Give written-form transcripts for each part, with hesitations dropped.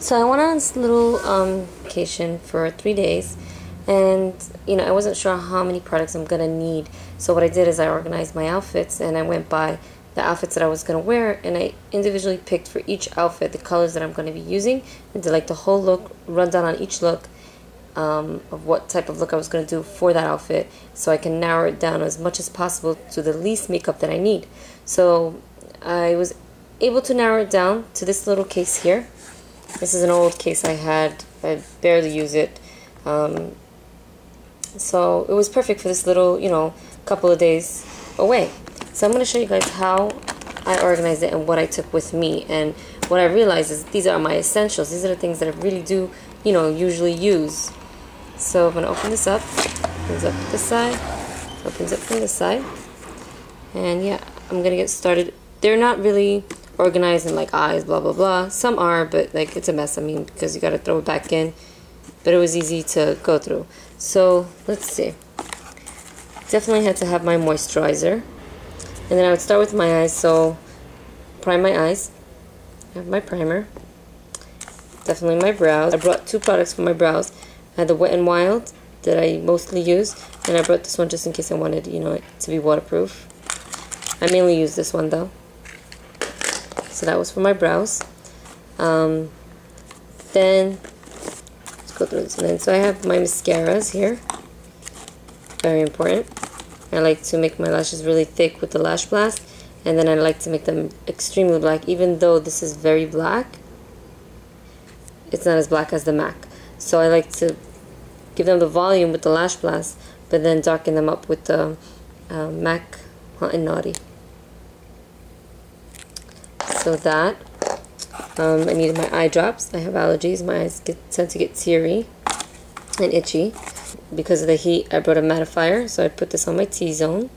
So I went on this little vacation for 3 days, and I wasn't sure how many products I'm gonna need. So what I did is I organized my outfits, and I went by the outfits that I was gonna wear, and I individually picked for each outfit the colors that I'm gonna be using, and did like the whole look, rundown on each look of what type of look I was gonna do for that outfit, so I can narrow it down as much as possible to the least makeup that I need. So I was able to narrow it down to this little case here. This is an old case I had. I barely use it. So it was perfect for this little, couple of days away. So I'm going to show you guys how I organized it and what I took with me. And what I realized is these are my essentials. These are the things that I really do, usually use. So I'm going to open this up. Opens up this side. Opens up from this side. And yeah, I'm going to get started. They're not really organized in like eyes, blah blah blah. Some are, but like it's a mess. I mean, because you got to throw it back in. But it was easy to go through. So let's see. Definitely had to have my moisturizer, and then I would start with my eyes. So prime my eyes. I have my primer. Definitely my brows. I brought 2 products for my brows. I had the Wet n Wild that I mostly use, and I brought this one just in case I wanted, it to be waterproof. I mainly use this one though. So that was for my brows. Then let's go through this. And then so I have my mascaras here. Very important. I like to make my lashes really thick with the Lash Blast, and then I like to make them extremely black. Even though this is very black, it's not as black as the MAC. So I like to give them the volume with the Lash Blast, but then darken them up with the MAC Hot and Naughty. So that, I needed my eye drops. I have allergies. My eyes tend to get teary and itchy. Because of the heat, I brought a mattifier, so I put this on my T-zone.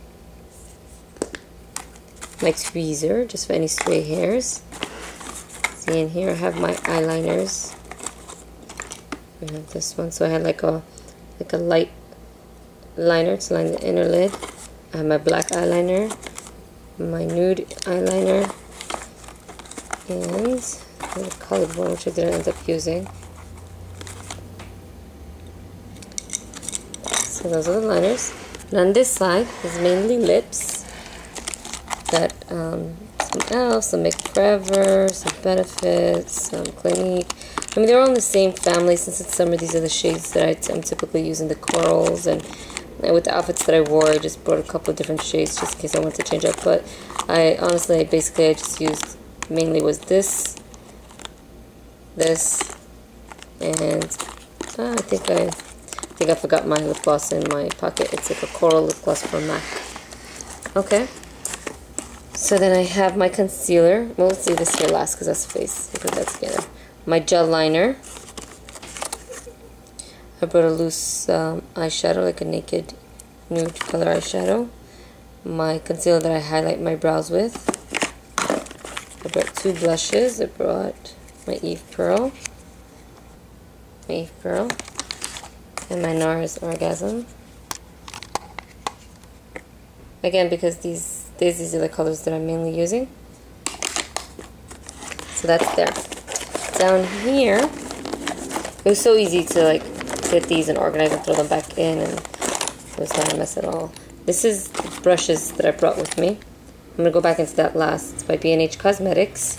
My tweezer, just for any stray hairs. See, in here I have my eyeliners. I have this one, so I had like a light liner to line the inner lid. I have my black eyeliner, my nude eyeliner, and the colored one, which I didn't end up using. So those are the liners. And on this side is mainly lips. Got some e.l.f., some Make Forever, some Benefits, some Clinique. I mean, they're all in the same family. Since it's summer, these are the shades that I'm typically using, the corals. And with the outfits that I wore, I just brought a couple of different shades just in case I wanted to change up. But I just used, mainly was this, and I think I forgot my lip gloss in my pocket. It's like a coral lip gloss from MAC. Okay. So then I have my concealer. Well, let's do this here last because that's face. We put that together. My gel liner. I brought a loose eyeshadow, like a naked nude color eyeshadow. My concealer that I highlight my brows with. I brought 2 blushes. I brought my Eve Pearl. And my NARS Orgasm. Again, because these are the colors that I'm mainly using. So that's there. Down here, it was so easy to like get these and organize and throw them back in, and it was not a mess at all. This is the brushes that I brought with me. I'm going to go back into that last. It's by B&H Cosmetics.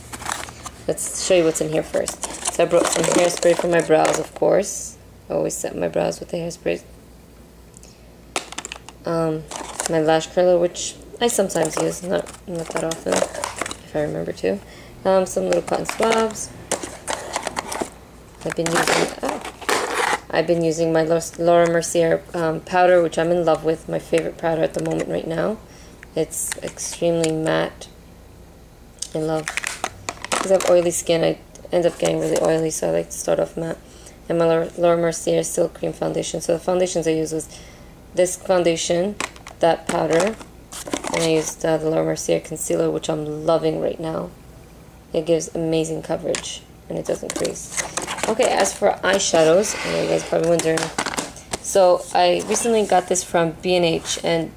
Let's show you what's in here first. So I brought some hairspray for my brows, of course. I always set my brows with the hairspray. My lash curler, which I sometimes use, not that often, if I remember to. Some little cotton swabs. I've been using my Laura Mercier powder, which I'm in love with. My favorite powder at the moment right now. It's extremely matte. I love, because I have oily skin, I end up getting really oily, so I like to start off matte. And my Laura Mercier Silk Cream Foundation. So the foundations I used was this foundation, that powder, and I used the Laura Mercier Concealer, which I'm loving right now. It gives amazing coverage, and it doesn't crease. Okay, as for eyeshadows, I know you guys are probably wondering. So I recently got this from B&H, and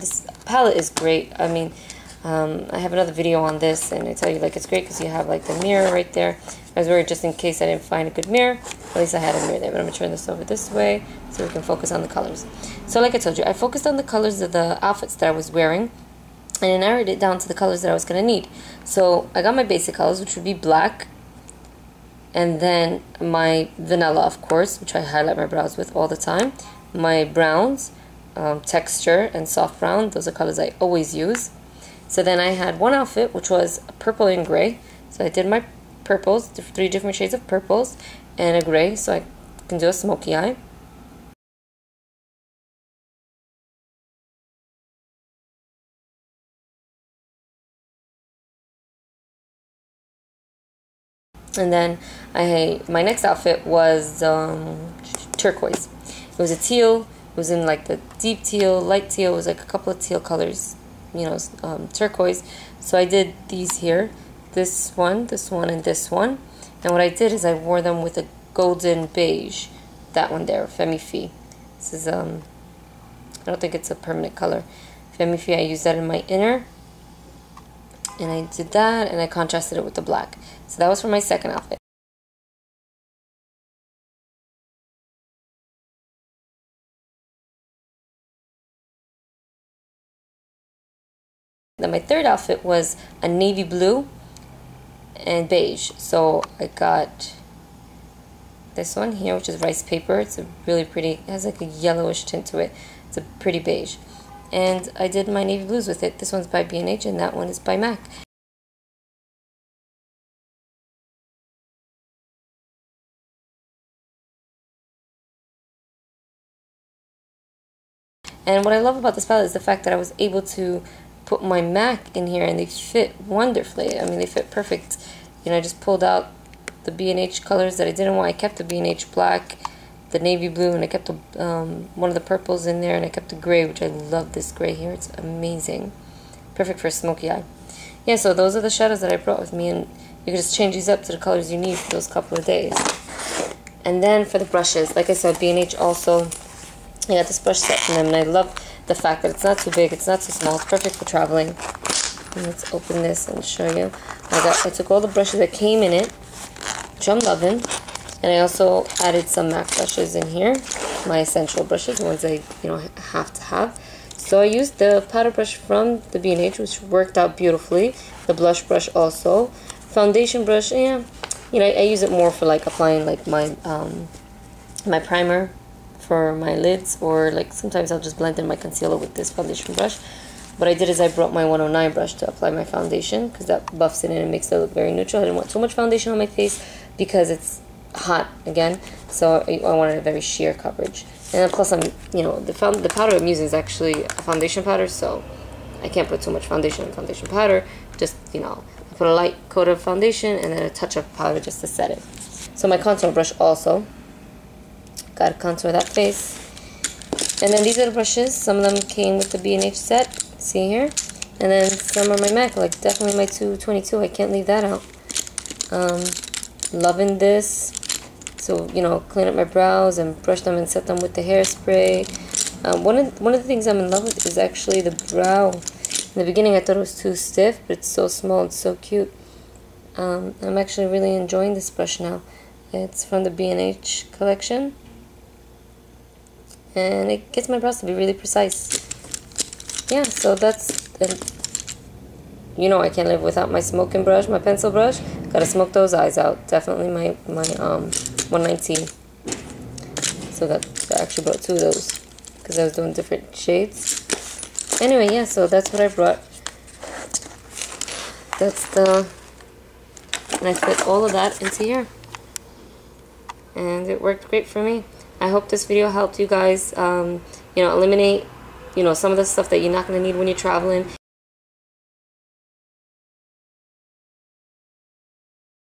this palette is great. I mean, I have another video on this, and I tell you, like, it's great because you have like the mirror right there. I was worried just in case I didn't find a good mirror. At least I had a mirror there. But I'm gonna turn this over this way so we can focus on the colors. So like I told you, I focused on the colors of the outfits that I was wearing, and I narrowed it down to the colors that I was gonna need. So I got my basic colors, which would be black, and then my vanilla, of course, which I highlight my brows with all the time. My browns, texture and soft brown, those are colors I always use. So then I had one outfit which was purple and gray. So I did my purples, 3 different shades of purples and a gray, so I can do a smoky eye. And then my next outfit was turquoise. It was a teal. It was in like the deep teal, light teal. It was like a couple of teal colors, you know, turquoise. So I did these here, this one, and this one. And what I did is I wore them with a golden beige, that one there, Femme Fille. This is I don't think it's a permanent color. Femme Fille, I used that in my inner. And I did that, and I contrasted it with the black. So that was for my second outfit. Then my third outfit was a navy blue and beige. So I got this one here, which is rice paper. It's a really pretty, it has like a yellowish tint to it. It's a pretty beige. And I did my navy blues with it. This one's by B&H and that one is by MAC. And what I love about this palette is the fact that I was able to put my MAC in here and they fit wonderfully. I mean, they fit perfect. You know, I just pulled out the B&H colors that I didn't want. I kept the B&H black, the navy blue, and I kept the, one of the purples in there, and I kept the gray, which I love this gray here. It's amazing. Perfect for a smoky eye. Yeah, so those are the shadows that I brought with me, and you can just change these up to the colors you need for those couple of days. And then for the brushes, like I said, B&H also, I got this brush set from them, and I love the fact that it's not too big, it's not too small, it's perfect for traveling. And let's open this and show you. I took all the brushes that came in it, which I'm loving, and I also added some MAC brushes in here, my essential brushes, the ones I have to have. So I used the powder brush from the B&H, which worked out beautifully. The blush brush also, foundation brush. Yeah, I use it more for like applying like my my primer for my lids, or like sometimes I'll just blend in my concealer with this foundation brush. What I did is I brought my 109 brush to apply my foundation because that buffs it in and makes it look very neutral. I didn't want too much foundation on my face because it's hot again, so I wanted a very sheer coverage. And then plus the powder I'm using is actually a foundation powder, so I can't put too much foundation on foundation powder. Just, I put a light coat of foundation and then a touch of powder just to set it. So my contour brush also, gotta contour that face. And then these are the brushes. Some of them came with the B&H set, see here. And then some are my MAC, like definitely my 222. I can't leave that out. Loving this. So, clean up my brows and brush them and set them with the hairspray. One of the things I'm in love with is actually the brow. In the beginning I thought it was too stiff, but it's so small, it's so cute. I'm actually really enjoying this brush now. It's from the B&H collection. And it gets my brows to be really precise. Yeah, so that's, I can't live without my smoking brush, my pencil brush. Gotta smoke those eyes out. Definitely my 119. So I actually brought 2 of those because I was doing different shades. Anyway, yeah, so that's what I brought. And I fit all of that into here. And it worked great for me. I hope this video helped you guys, eliminate, some of the stuff that you're not going to need when you're traveling.